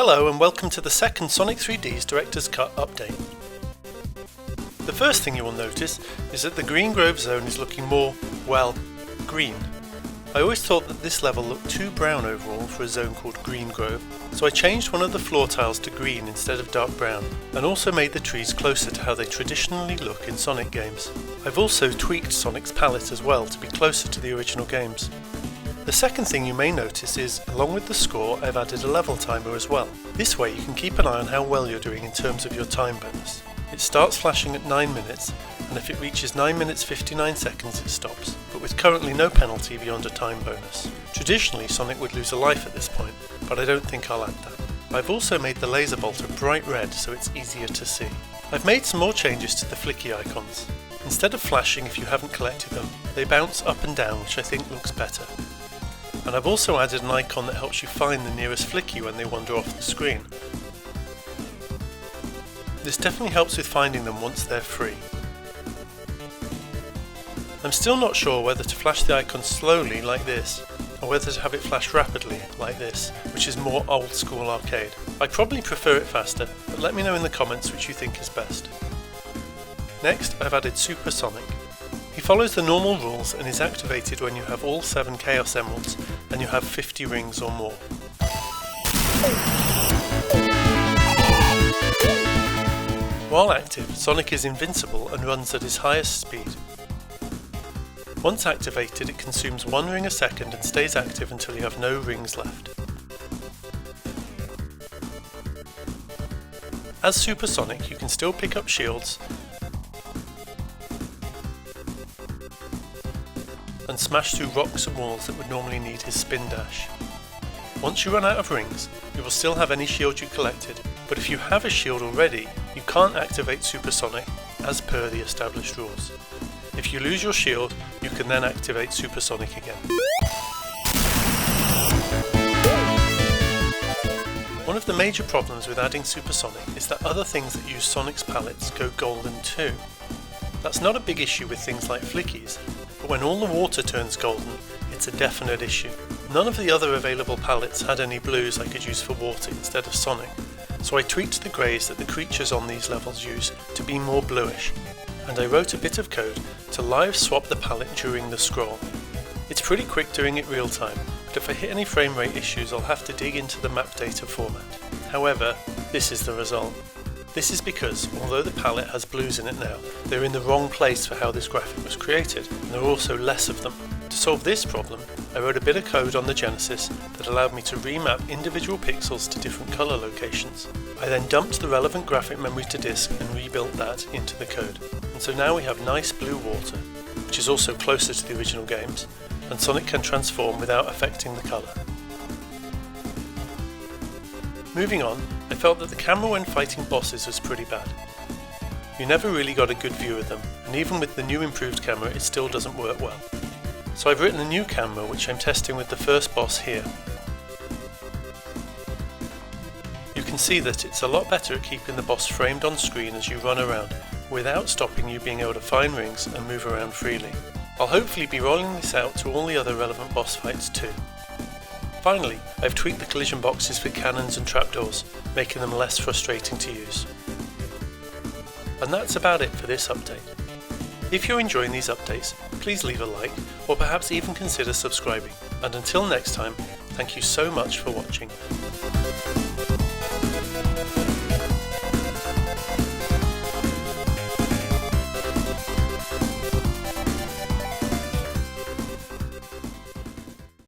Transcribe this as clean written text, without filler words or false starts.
Hello and welcome to the second Sonic 3D's Director's Cut update. The first thing you will notice is that the Green Grove zone is looking more, well, green. I always thought that this level looked too brown overall for a zone called Green Grove, so I changed one of the floor tiles to green instead of dark brown, and also made the trees closer to how they traditionally look in Sonic games. I've also tweaked Sonic's palette as well to be closer to the original games. The second thing you may notice is, along with the score, I've added a level timer as well. This way you can keep an eye on how well you're doing in terms of your time bonus. It starts flashing at 9 minutes, and if it reaches 9 minutes 59 seconds it stops, but with currently no penalty beyond a time bonus. Traditionally Sonic would lose a life at this point, but I don't think I'll add that. I've also made the laser bolt a bright red so it's easier to see. I've made some more changes to the flicky icons. Instead of flashing if you haven't collected them, they bounce up and down, which I think looks better. And I've also added an icon that helps you find the nearest flicky when they wander off the screen. This definitely helps with finding them once they're free. I'm still not sure whether to flash the icon slowly like this, or whether to have it flash rapidly like this, which is more old school arcade. I probably prefer it faster, but let me know in the comments which you think is best. Next, I've added Super Sonic. He follows the normal rules and is activated when you have all 7 Chaos Emeralds and you have 50 rings or more. While active, Sonic is invincible and runs at his highest speed. Once activated, it consumes 1 ring a second and stays active until you have no rings left. As Super Sonic, you can still pick up shields and smash through rocks and walls that would normally need his spin dash. Once you run out of rings, you will still have any shield you collected, but if you have a shield already, you can't activate Super Sonic as per the established rules. If you lose your shield, you can then activate Super Sonic again. One of the major problems with adding Super Sonic is that other things that use Sonic's palettes go golden too. That's not a big issue with things like flickies, but when all the water turns golden, it's a definite issue. None of the other available palettes had any blues I could use for water instead of Sonic, so I tweaked the greys that the creatures on these levels use to be more bluish, and I wrote a bit of code to live swap the palette during the scroll. It's pretty quick doing it real time, but if I hit any frame rate issues I'll have to dig into the map data format. However, this is the result. This is because, although the palette has blues in it now, they're in the wrong place for how this graphic was created, and there are also less of them. To solve this problem, I wrote a bit of code on the Genesis that allowed me to remap individual pixels to different colour locations. I then dumped the relevant graphic memory to disk and rebuilt that into the code. And so now we have nice blue water, which is also closer to the original games, and Sonic can transform without affecting the colour. Moving on, I felt that the camera when fighting bosses was pretty bad. You never really got a good view of them, and even with the new improved camera it still doesn't work well. So I've written a new camera which I'm testing with the first boss here. You can see that it's a lot better at keeping the boss framed on screen as you run around, without stopping you being able to find rings and move around freely. I'll hopefully be rolling this out to all the other relevant boss fights too. Finally, I've tweaked the collision boxes for cannons and trapdoors, making them less frustrating to use. And that's about it for this update. If you're enjoying these updates, please leave a like, or perhaps even consider subscribing. And until next time, thank you so much for watching.